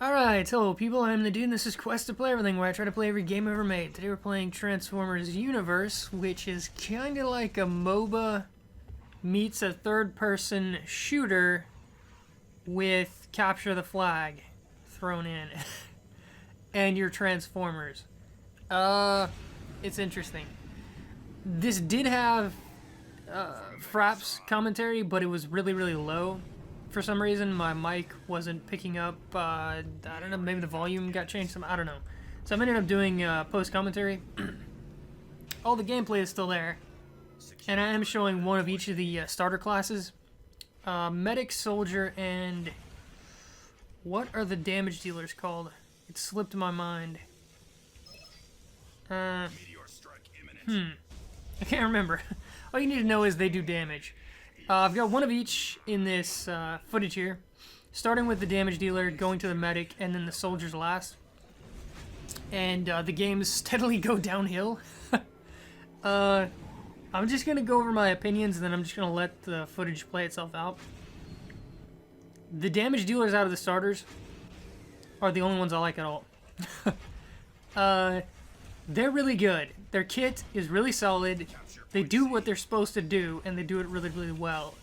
Alright, hello people, I'm the dude and this is Quest to Play Everything, where I try to play every game ever made. Today we're playing Transformers Universe, which is kinda like a MOBA meets a third-person shooter with Capture the Flag thrown in. And your Transformers. It's interesting. This did have Fraps commentary, but it was really, really low. For some reason, my mic wasn't picking up, I don't know, maybe the volume got changed, I don't know. So I ended up doing post-commentary. All the gameplay is still there, and I am showing one of each of the starter classes. Medic, Soldier, and... what are the damage dealers called? It slipped my mind. I can't remember. All you need to know is they do damage. I've got one of each in this footage here, starting with the damage dealer, going to the medic, and then the soldiers last. And the games steadily go downhill. I'm just going to go over my opinions, and then I'm just going to let the footage play itself out. The damage dealers out of the starters are the only ones I like at all. They're really good. Their kit is really solid. They do what they're supposed to do, and they do it really, really well.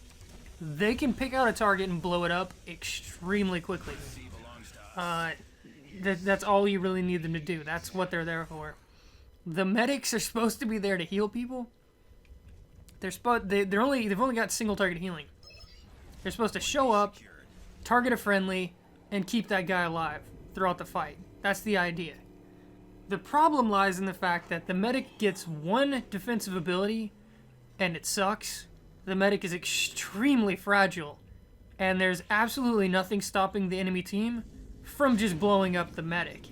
They can pick out a target and blow it up extremely quickly. That's all you really need them to do. That's what they're there for. The medics are supposed to be there to heal people. They've only got single target healing. They're supposed to show up, target a friendly, and keep that guy alive throughout the fight. That's the idea. The problem lies in the fact that the medic gets one defensive ability, and it sucks. The medic is extremely fragile, and there's absolutely nothing stopping the enemy team from just blowing up the medic.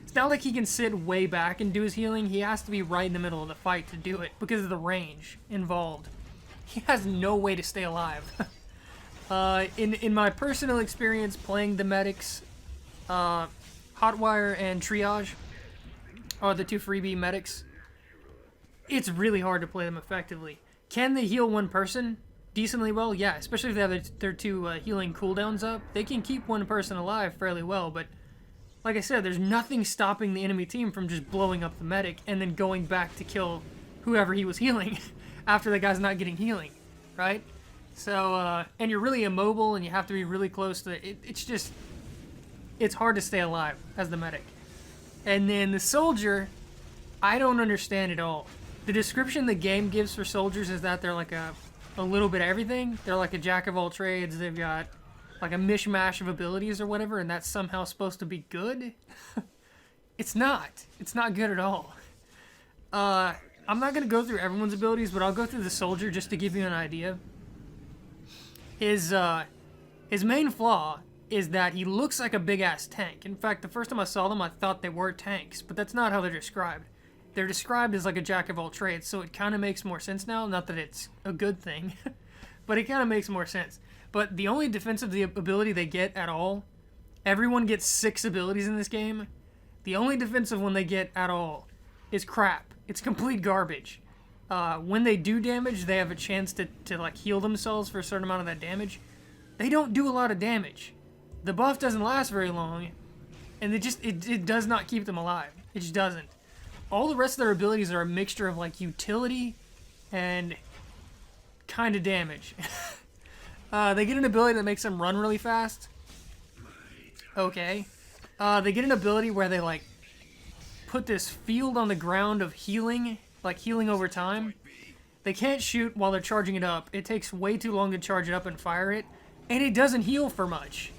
It's not like he can sit way back and do his healing. He has to be right in the middle of the fight to do it because of the range involved. He has no way to stay alive. In my personal experience playing the medics, Hotwire and Triage are the two freebie medics. It's really hard to play them effectively. Can they heal one person decently well? Yeah, especially if they have their two healing cooldowns up. They can keep one person alive fairly well, but like I said, there's nothing stopping the enemy team from just blowing up the medic and then going back to kill whoever he was healing after the guy's not getting healing, right? So, and you're really immobile and you have to be really close to it. It's hard to stay alive as the medic. And then the soldier, I don't understand at all. The description the game gives for soldiers is that they're like a little bit of everything. They're like a jack of all trades. They've got like a mishmash of abilities or whatever, and that's somehow supposed to be good. It's not. It's not good at all. I'm not going to go through everyone's abilities, but I'll go through the soldier just to give you an idea. His main flaw is that he looks like a big-ass tank. In fact, the first time I saw them, I thought they were tanks, but that's not how they're described. They're described as like a jack of all trades, so it kind of makes more sense now. Not that it's a good thing, but it kind of makes more sense. But the only defensive ability they get at all, everyone gets 6 abilities in this game. The only defensive one they get at all is crap. It's complete garbage. When they do damage, they have a chance to like heal themselves for a certain amount of that damage. They don't do a lot of damage. The buff doesn't last very long, and it does not keep them alive. It just doesn't. All the rest of their abilities are a mixture of like utility and kind of damage. They get an ability that makes them run really fast. Okay. They get an ability where they like put this field on the ground of healing, like healing over time. They can't shoot while they're charging it up. It takes way too long to charge it up and fire it, and it doesn't heal for much.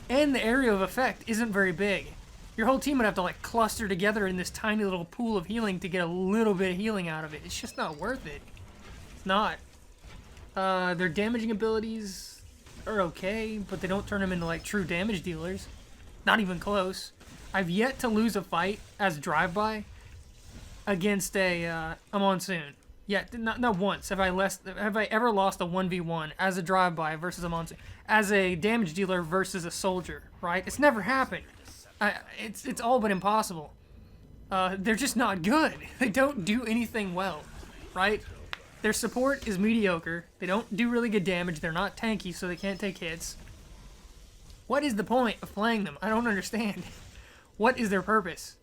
And the area of effect isn't very big. Your whole team would have to like cluster together in this tiny little pool of healing to get a little bit of healing out of it. It's just not worth it. It's not. Their damaging abilities are okay, but they don't turn them into like true damage dealers. Not even close. I've yet to lose a fight as drive-by against a monsoon. Yet, not once have I ever lost a 1v1 as a drive-by versus a monsoon, as a damage dealer versus a soldier, right? It's never happened. It's all but impossible. They're just not good. They don't do anything well, right? Their support is mediocre. They don't do really good damage. They're not tanky, so they can't take hits. What is the point of playing them? I don't understand. What is their purpose?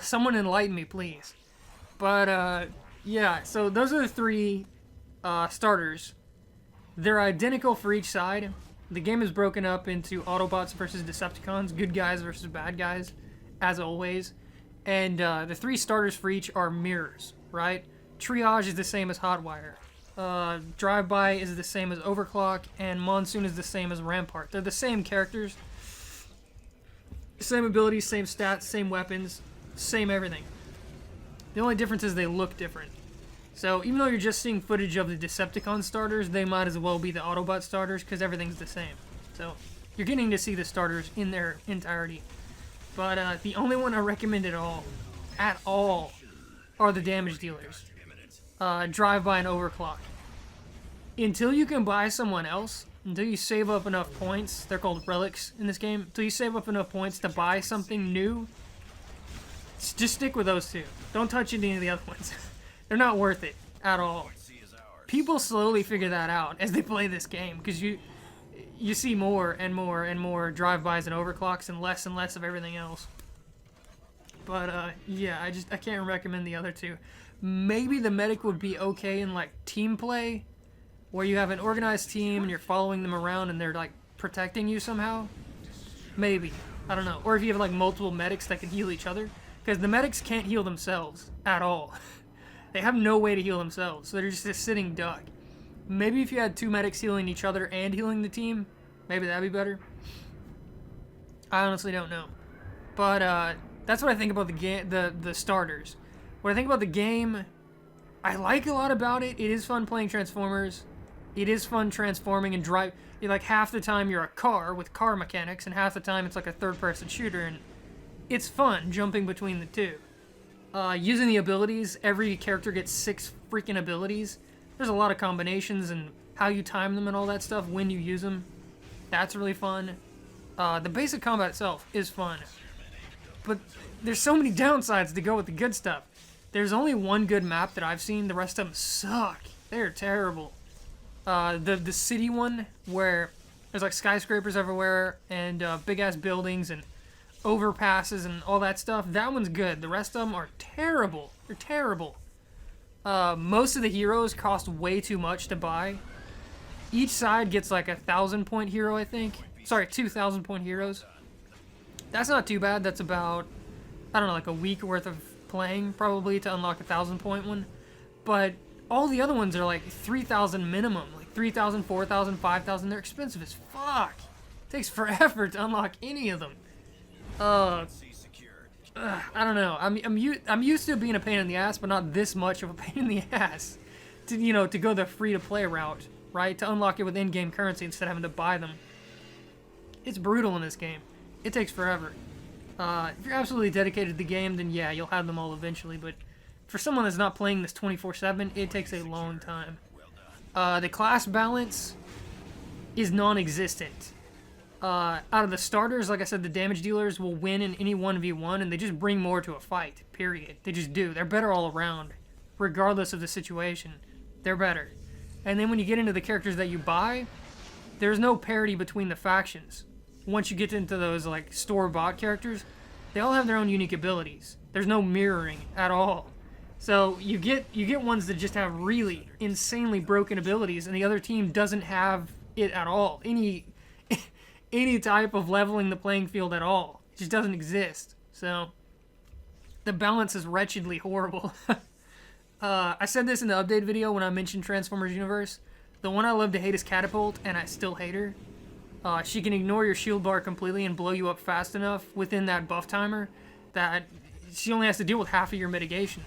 Someone enlighten me, please. But, yeah, so those are the three starters. They're identical for each side. The game is broken up into Autobots versus Decepticons, good guys versus bad guys, as always. And the three starters for each are mirrors, right? Triage is the same as Hotwire. Drive-By is the same as Overclock, and Monsoon is the same as Rampart. They're the same characters, same abilities, same stats, same weapons, same everything. The only difference is they look different. So even though you're just seeing footage of the Decepticon starters, they might as well be the Autobot starters because everything's the same. So you're getting to see the starters in their entirety. But the only one I recommend at all, are the damage dealers. Drive-By and Overclock. Until you can buy someone else, until you save up enough points, they're called relics in this game, until you save up enough points to buy something new, just stick with those two. Don't touch any of the other ones. They're not worth it at all. People slowly figure that out as they play this game, because you see more and more and more drive-bys and overclocks and less of everything else. But yeah, I can't recommend the other two. Maybe the medic would be okay in like team play, where you have an organized team and you're following them around and they're like protecting you somehow. Maybe, I don't know. Or if you have like multiple medics that can heal each other, because the medics can't heal themselves at all. They have no way to heal themselves, so they're just a sitting duck. Maybe if you had two medics healing each other and healing the team, maybe that'd be better. I honestly don't know. But that's what I think about the starters. What I think about the game, I like a lot about it. It is fun playing Transformers. It is fun transforming and drive. Like half the time you're a car with car mechanics, and half the time it's like a third-person shooter, and it's fun jumping between the two. Using the abilities, every character gets 6 freaking abilities. There's a lot of combinations and how you time them and all that stuff when you use them. That's really fun. The basic combat itself is fun. But there's so many downsides to go with the good stuff. There's only one good map that I've seen. The rest of them suck. They're terrible. The city one, where there's like skyscrapers everywhere and big-ass buildings and overpasses and all that stuff, that one's good. The rest of them are terrible. They're terrible. Most of the heroes cost way too much to buy. Each side gets like a 1,000-point hero, I think. Sorry, 2,000-point heroes. That's not too bad. That's about, I don't know, like a week worth of playing probably to unlock a 1,000-point one. But all the other ones are like 3,000 minimum, like 3,000, 4,000, 5,000. They're expensive as fuck. It takes forever to unlock any of them. I don't know. I'm used to being a pain in the ass, but not this much of a pain in the ass. To go the free-to-play route, right? To unlock it with in-game currency instead of having to buy them. It's brutal in this game. It takes forever. If you're absolutely dedicated to the game, then yeah, you'll have them all eventually. But for someone that's not playing this 24/7, it takes a long time. The class balance is non-existent. Out of the starters, like I said, the damage dealers will win in any 1v1, and they just bring more to a fight, period. They just do. They're better all around, regardless of the situation. They're better. And then when you get into the characters that you buy, there's no parity between the factions. Once you get into those like store-bought characters, they all have their own unique abilities. There's no mirroring at all. So you get ones that just have really insanely broken abilities, and the other team doesn't have it at all. Any type of leveling the playing field at all. It just doesn't exist. So the balance is wretchedly horrible. I said this in the update video when I mentioned Transformers Universe. The one I love to hate is Catapult, and I still hate her. She can ignore your shield bar completely and blow you up fast enough within that buff timer that she only has to deal with half of your mitigation.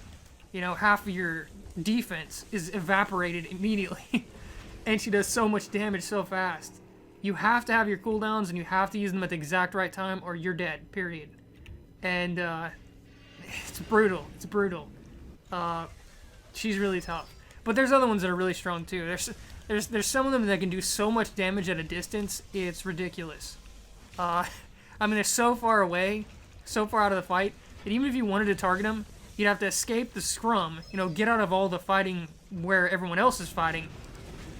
Half of your defense is evaporated immediately. And she does so much damage so fast. You have to have your cooldowns, and you have to use them at the exact right time, or you're dead, period. And it's brutal. It's brutal. She's really tough. But there's other ones that are really strong, too. There's some of them that can do so much damage at a distance, it's ridiculous. They're so far away, so far out of the fight, that even if you wanted to target them, you'd have to escape the scrum, get out of all the fighting where everyone else is fighting,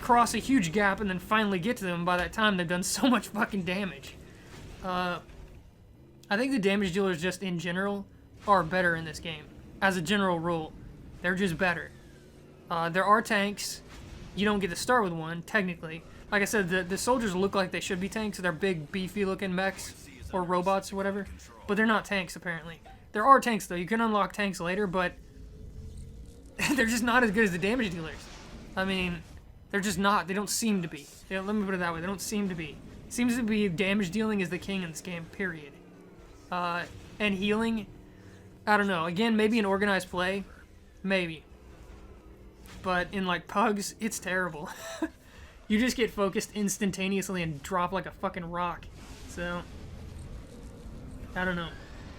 cross a huge gap, and then finally get to them. By that time, they've done so much fucking damage. I think the damage dealers just in general are better in this game. As a general rule, they're just better. There are tanks. You don't get to start with one, technically. Like I said, the soldiers look like they should be tanks. They're big, beefy-looking mechs, or robots, or whatever. But they're not tanks, apparently. There are tanks, though. You can unlock tanks later, but they're just not as good as the damage dealers. I mean, they're just not. They don't seem to be. Let me put it that way. They don't seem to be. Seems to be damage dealing is the king in this game, period. And healing, I don't know. Again, maybe an organized play. Maybe. But in, like, pugs, it's terrible. You just get focused instantaneously and drop like a fucking rock. So, I don't know.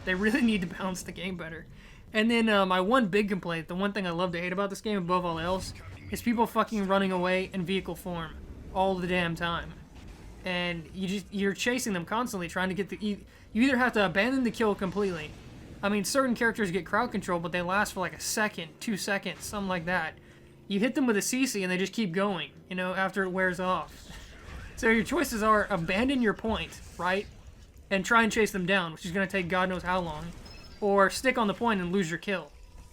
They really need to balance the game better. And then my one big complaint, the one thing I love to hate about this game above all else, is people fucking running away in vehicle form all the damn time. And you're chasing them constantly, trying to get the... You either have to abandon the kill completely. I mean, certain characters get crowd control, but they last for like a second, 2 seconds, something like that. You hit them with a CC and they just keep going, you know, after it wears off. So your choices are abandon your point, right? And try and chase them down, which is going to take God knows how long. Or stick on the point and lose your kill.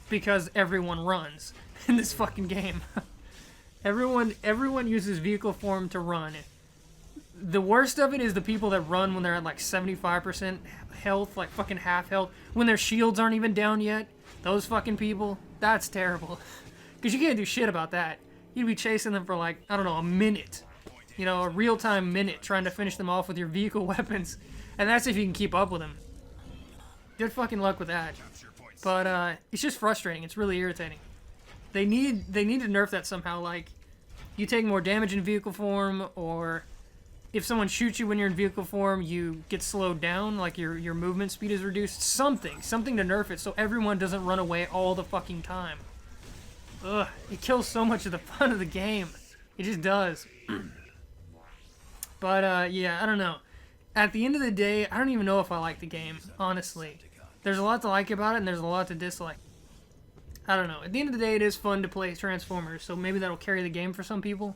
Because everyone runs in this fucking game. Everyone uses vehicle form to run. The worst of it is the people that run when they're at like 75% health, like fucking half health. When their shields aren't even down yet. Those fucking people, that's terrible. Because you can't do shit about that. You'd be chasing them for like, I don't know, a minute. You know, a real-time minute trying to finish them off with your vehicle weapons. And that's if you can keep up with them. Good fucking luck with that. But it's just frustrating. It's really irritating. They need to nerf that somehow. Like, you take more damage in vehicle form, or if someone shoots you when you're in vehicle form, you get slowed down. Like your movement speed is reduced. Something to nerf it so everyone doesn't run away all the fucking time. Ugh, it kills so much of the fun of the game. It just does. But yeah, I don't know. At the end of the day, I don't even know if I like the game, honestly. There's a lot to like about it, and there's a lot to dislike. I don't know. At the end of the day, it is fun to play Transformers, so maybe that'll carry the game for some people.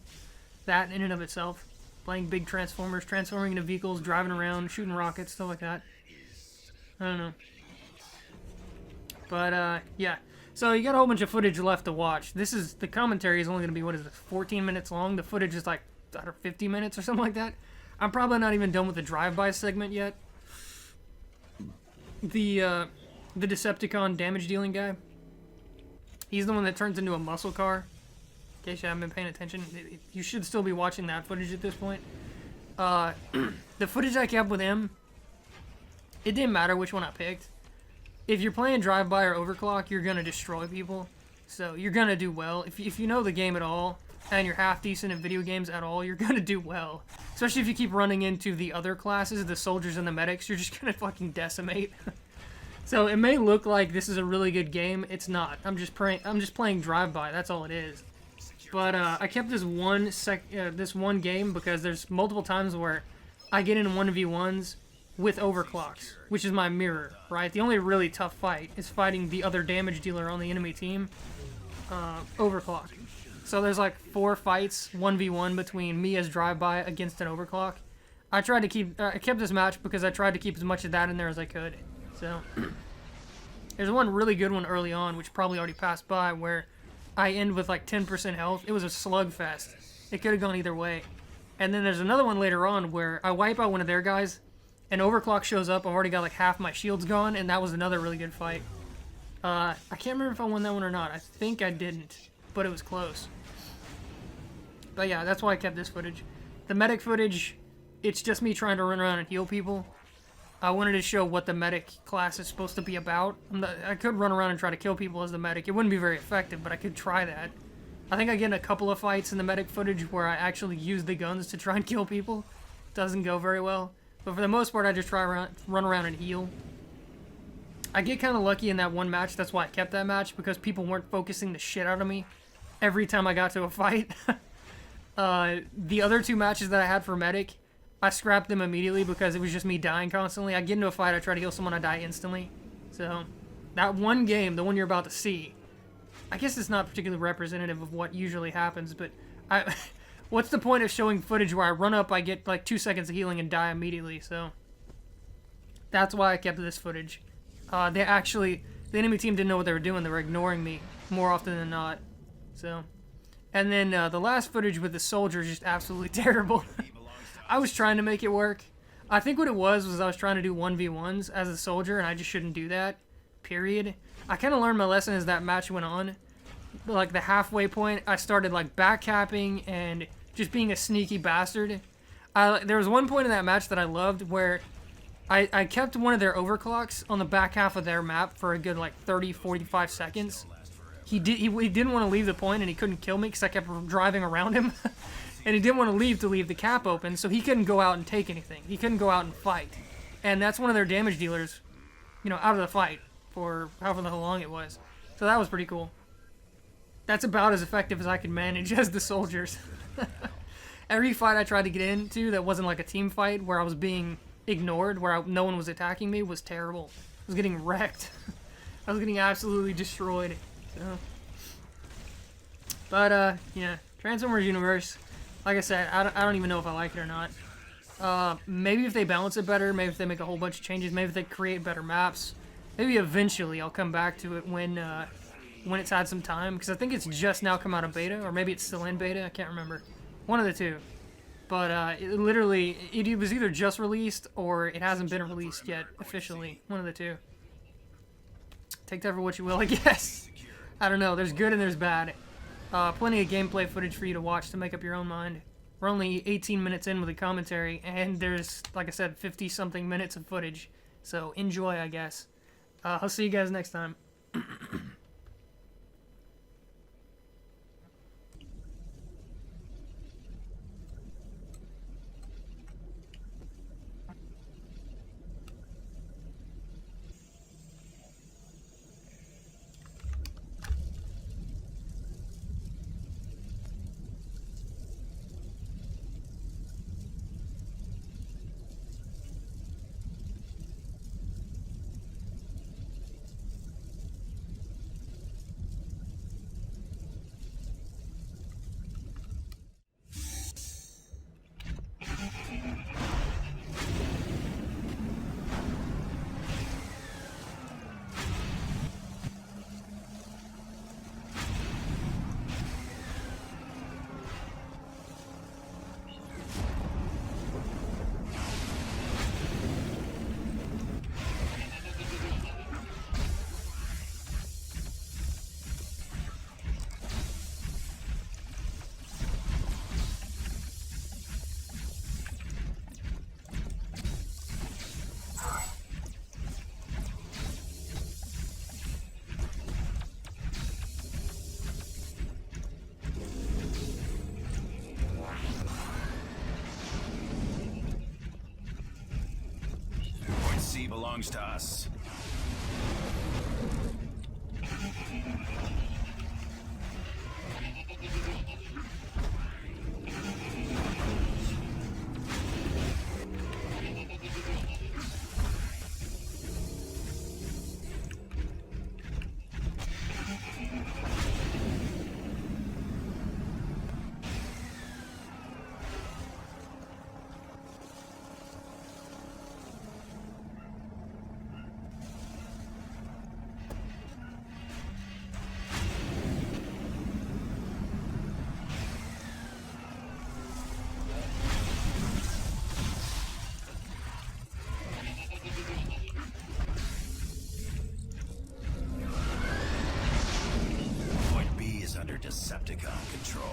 That in and of itself. Playing big Transformers, transforming into vehicles, driving around, shooting rockets, stuff like that. I don't know. But, yeah. So, you got a whole bunch of footage left to watch. The commentary is only going to be, what is it, 14 minutes long? The footage is like, I don't know, 50 minutes or something like that. I'm probably not even done with the drive-by segment yet. The Decepticon damage-dealing guy. He's the one that turns into a muscle car. In case you haven't been paying attention, you should still be watching that footage at this point. The footage I kept with him, it didn't matter which one I picked. If you're playing drive-by or overclock, you're going to destroy people. So you're going to do well. If you know the game at all, and you're half decent at video games at all, you're going to do well. Especially if you keep running into the other classes, the soldiers and the medics, you're just going to fucking decimate. So it may look like this is a really good game. It's not. I'm just playing drive-by. That's all it is. But I kept this one game because there's multiple times where I get in 1v1s with overclocks, which is my mirror, right? The only really tough fight is fighting the other damage dealer on the enemy team, overclock. So there's like 4 fights, 1v1 between me as drive-by against an overclock. I kept this match because I tried to keep as much of that in there as I could. So there's one really good one early on, which probably already passed by, where I end with like 10% health. It was a slugfest. It could have gone either way. And then there's another one later on where I wipe out one of their guys, and overclock shows up. I've already got like half my shields gone, and that was another really good fight. I can't remember if I won that one or not. I think I didn't, but it was close. But yeah, that's why I kept this footage. The medic footage, it's just me trying to run around and heal people. I wanted to show what the medic class is supposed to be about. I could run around and try to kill people as the medic. It wouldn't be very effective, but I could try that. I think I get in a couple of fights in the medic footage where I actually use the guns to try and kill people. Doesn't go very well. But for the most part, I just run around and heal. I get kind of lucky in that one match. That's why I kept that match, because people weren't focusing the shit out of me every time I got to a fight. The other 2 matches that I had for medic, I scrapped them immediately because it was just me dying constantly. I get into a fight, I try to heal someone, I die instantly. So, that one game, the one you're about to see, I guess it's not particularly representative of what usually happens, but what's the point of showing footage where I run up, I get like 2 seconds of healing and die immediately, so That's why I kept this footage. They actually, the enemy team didn't know what they were doing. They were ignoring me more often than not. So, and then the last footage with the soldier is just absolutely terrible. I was trying to make it work. I think what it was I was trying to do 1v1s as a soldier, and I just shouldn't do that. Period. I kind of learned my lesson as that match went on. Like the halfway point, I started like backcapping and just being a sneaky bastard. There was one point in that match that I loved where I kept one of their overclocks on the back half of their map for a good like 30-45 seconds. He didn't want to leave the point, and he couldn't kill me because I kept driving around him. And he didn't want to leave the cap open, so he couldn't go out and take anything. He couldn't go out and fight. And that's one of their damage dealers, you know, out of the fight for however long it was. So that was pretty cool. That's about as effective as I could manage as the soldiers. Every fight I tried to get into that wasn't like a team fight where I was being ignored, where no one was attacking me, was terrible. I was getting wrecked. I was getting absolutely destroyed. So. But, yeah, Transformers Universe. Like I said, I don't even know if I like it or not. Maybe if they balance it better, maybe if they make a whole bunch of changes, maybe if they create better maps, maybe eventually I'll come back to it when it's had some time, because I think it's just now come out of beta, or maybe it's still in beta, I can't remember. One of the two. But it was either just released or it hasn't been released yet officially. One of the two. Take that for what you will, I guess. I don't know, there's good and there's bad. Plenty of gameplay footage for you to watch to make up your own mind. We're only 18 minutes in with the commentary, and there's, like I said, 50-something minutes of footage. So enjoy, I guess. I'll see you guys next time. C belongs to us. Under Decepticon control.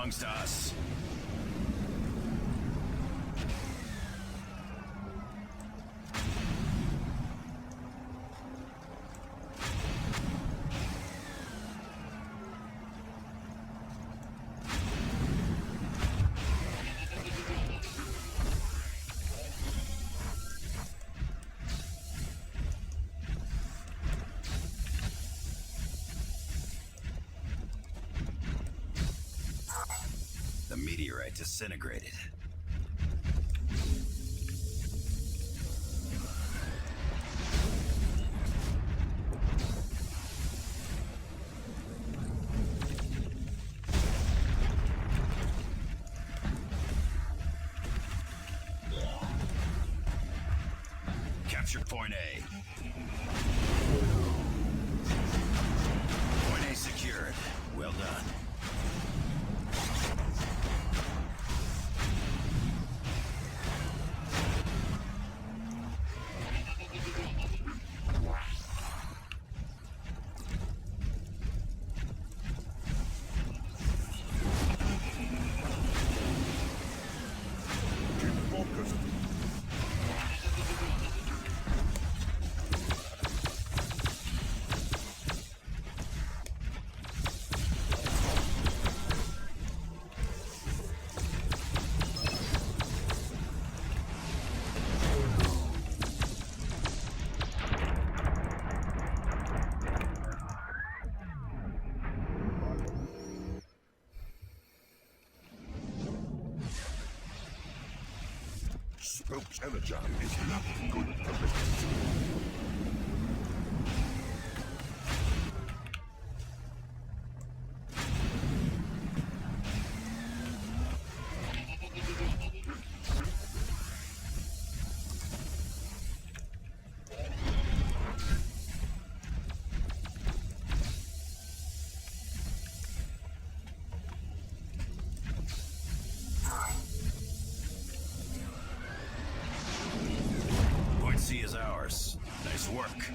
belongs to us. The meteorite disintegrated. Captured Point A. Point A secured. Well done. Spoke's energon is not good for business. Point C is ours. Nice work.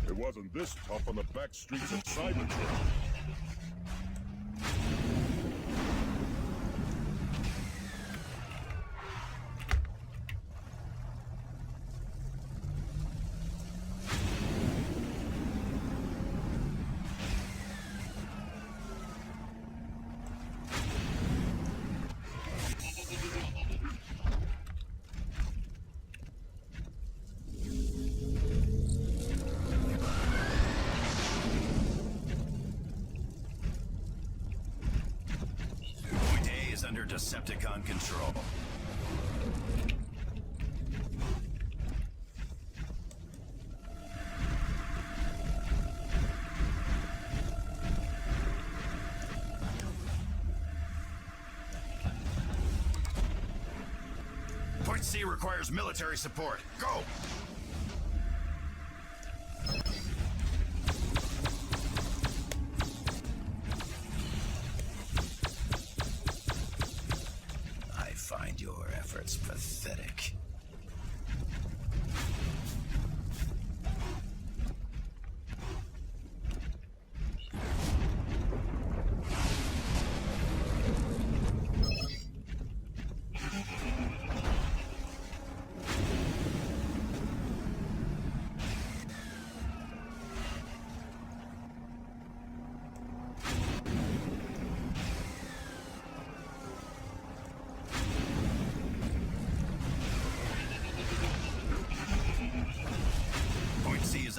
It wasn't this tough on the back streets of Cybertron. Point A is under Decepticon control. Point C requires military support. Go! I find your efforts pathetic.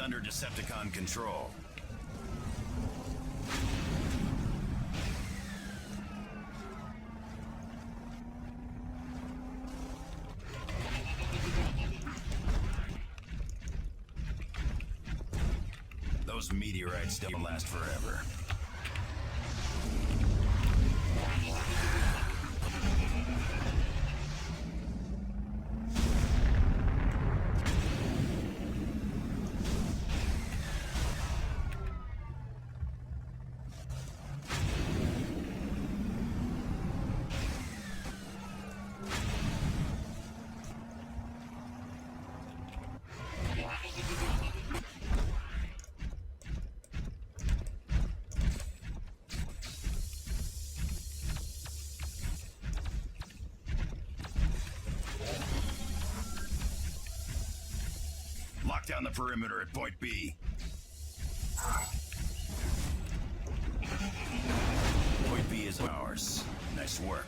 under Decepticon control. Those meteorites don't last forever. Lock down the perimeter at point B. Point B is ours. Nice work.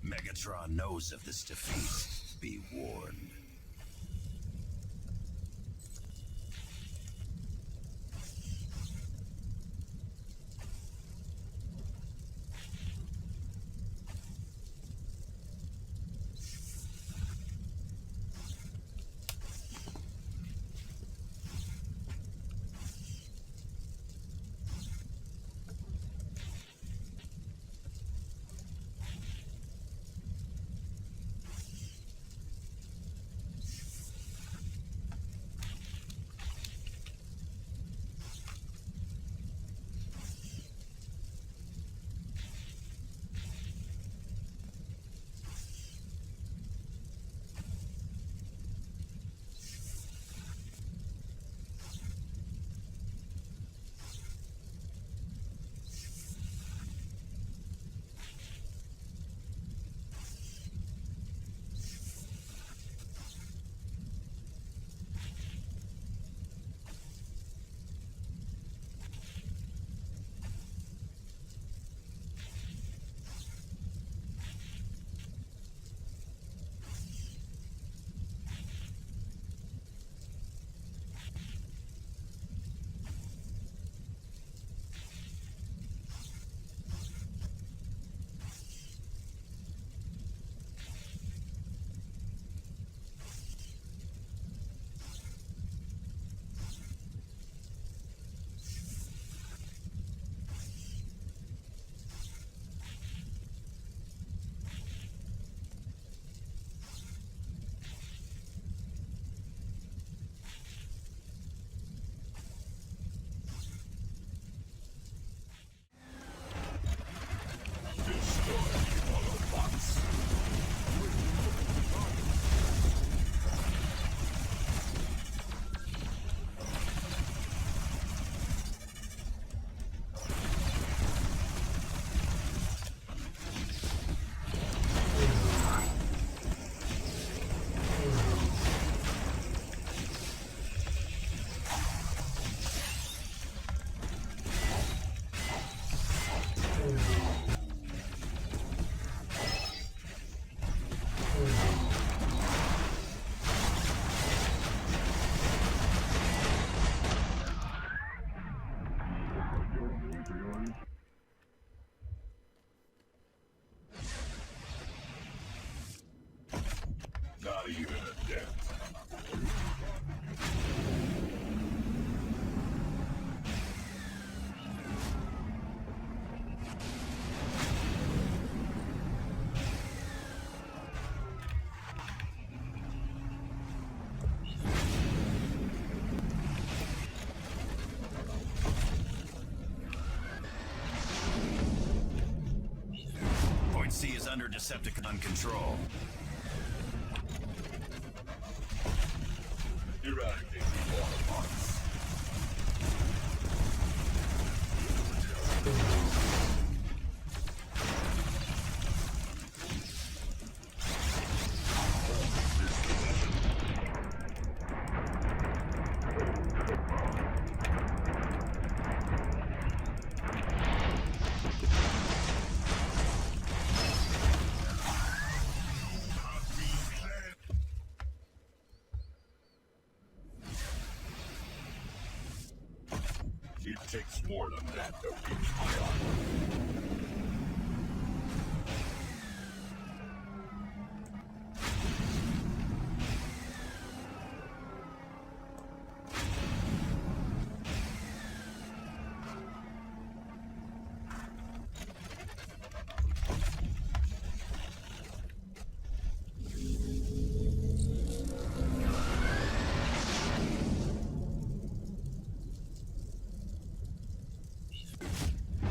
Megatron knows of this defeat. Be warned. Not even a dent. is under Decepticon control. Eradicate the Autobots. It takes more than that to reach my armor.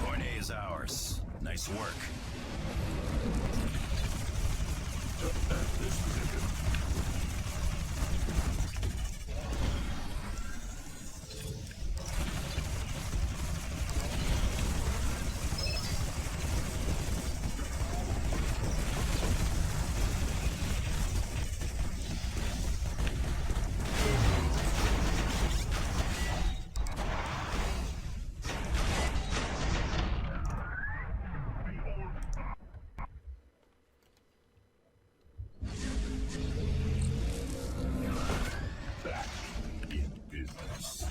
Point A is ours. Nice work. Just at this position. Back in business.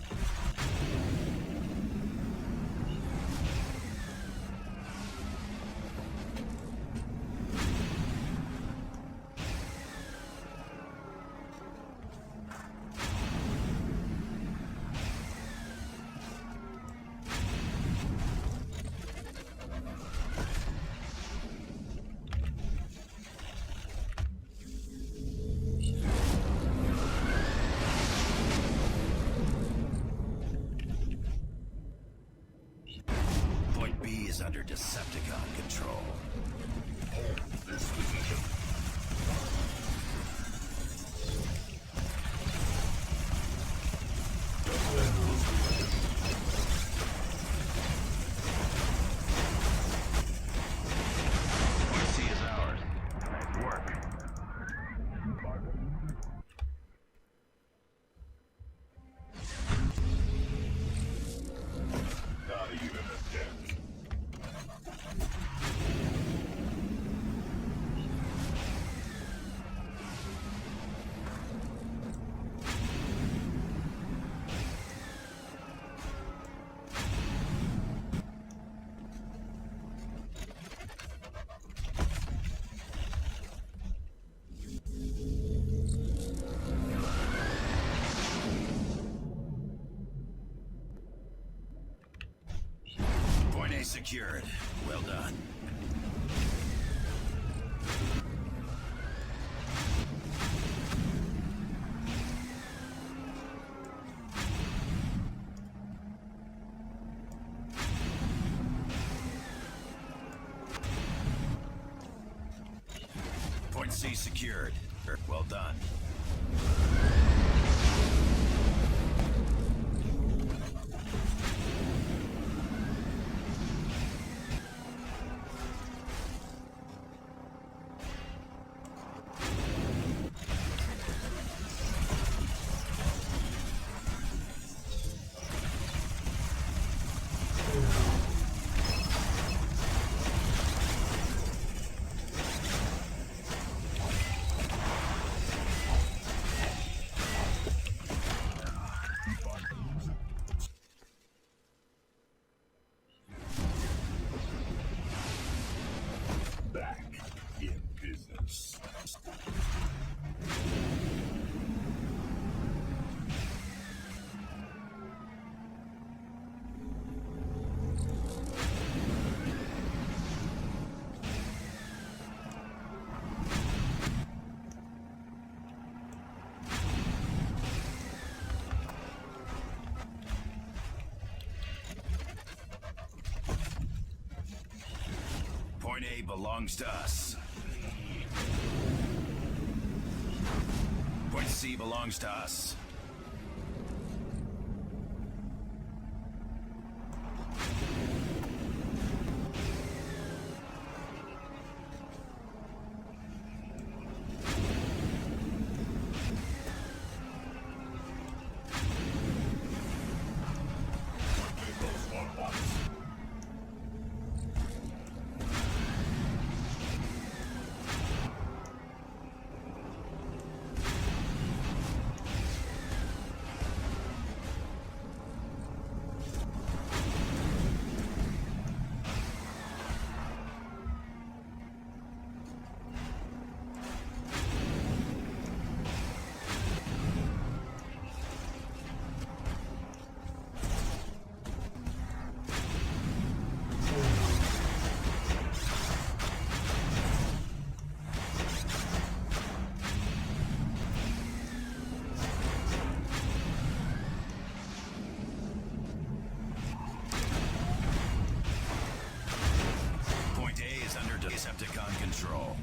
Point B is under Decepticon control. Hold this position. Just at this position. Point C is ours. Nice work. Not even a dent. Point A secured. Well done. Point C secured. Well done. belongs to us. Point C belongs to us. Point A is under Decepticon control.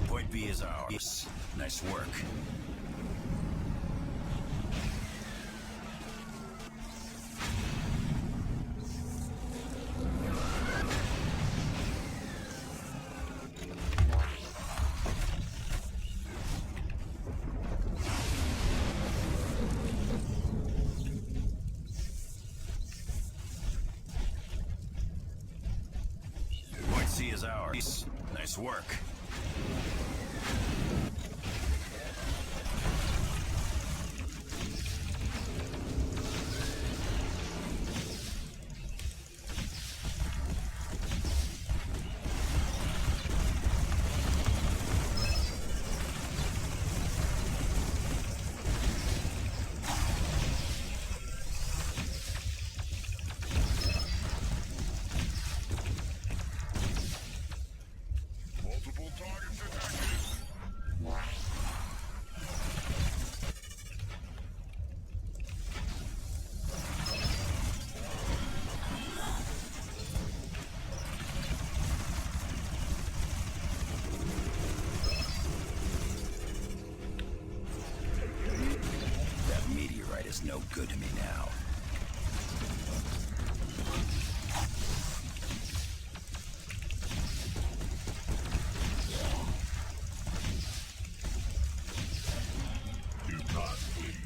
Point B is ours. Nice work. Point C is ours. Nice work. Multiple targets attacking. That meteorite is no good to me now. Do not bleed.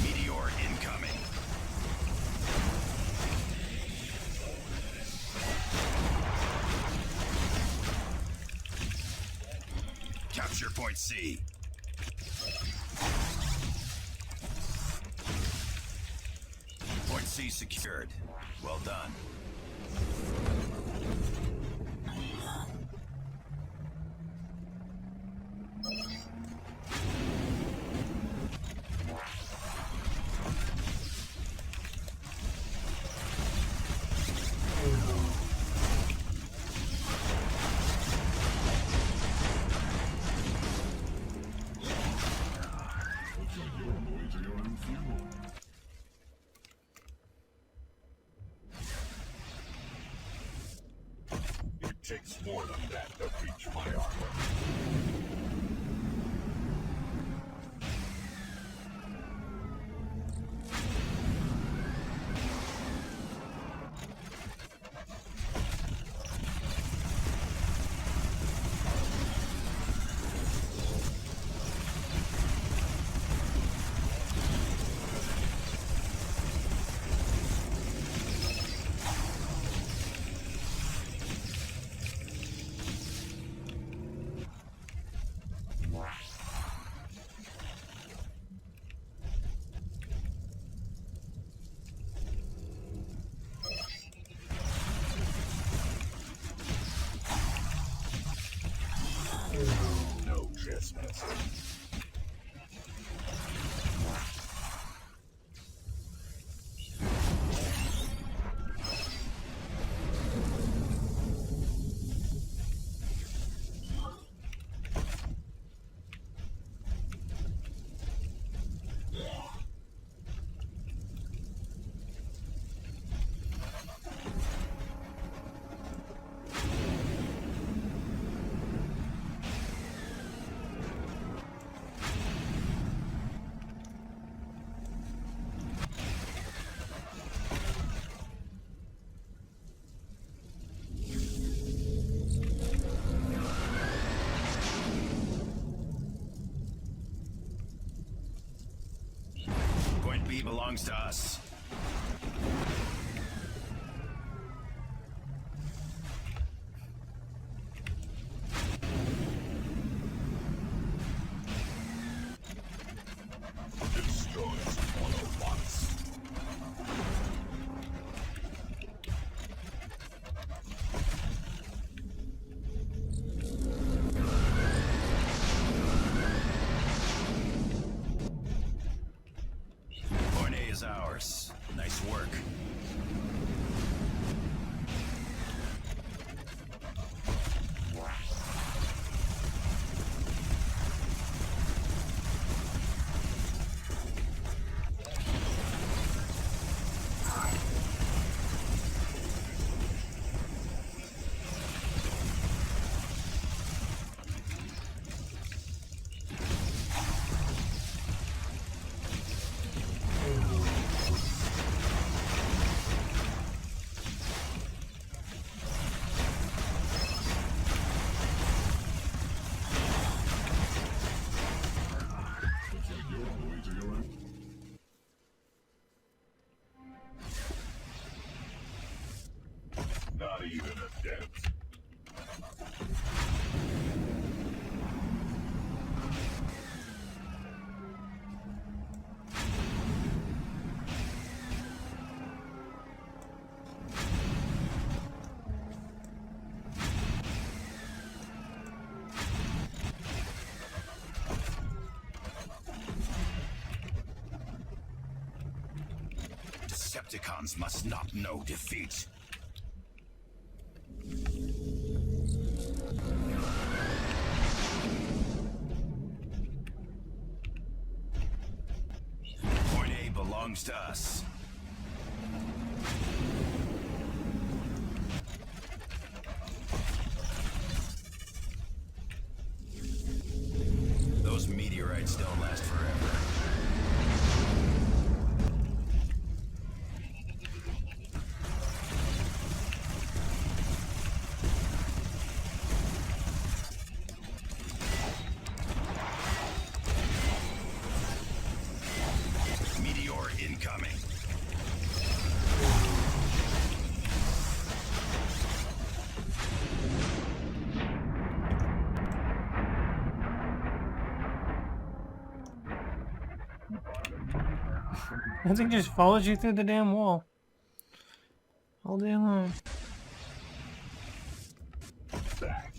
Meteor incoming. Capture point C. Point C secured. Well done. It takes more than that to reach my armor. No trespassing. Point B belongs to us. Destroys Autobots. Point A is ours. Nice work. Not even a dent. Decepticons must not know defeat. Point A belongs to us. Those meteorites don't last forever. Meteor incoming. That thing just follows you through the damn wall. All day long. Back.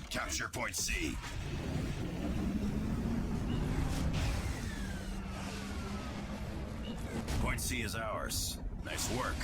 Capture point C. Point C is ours. Nice work.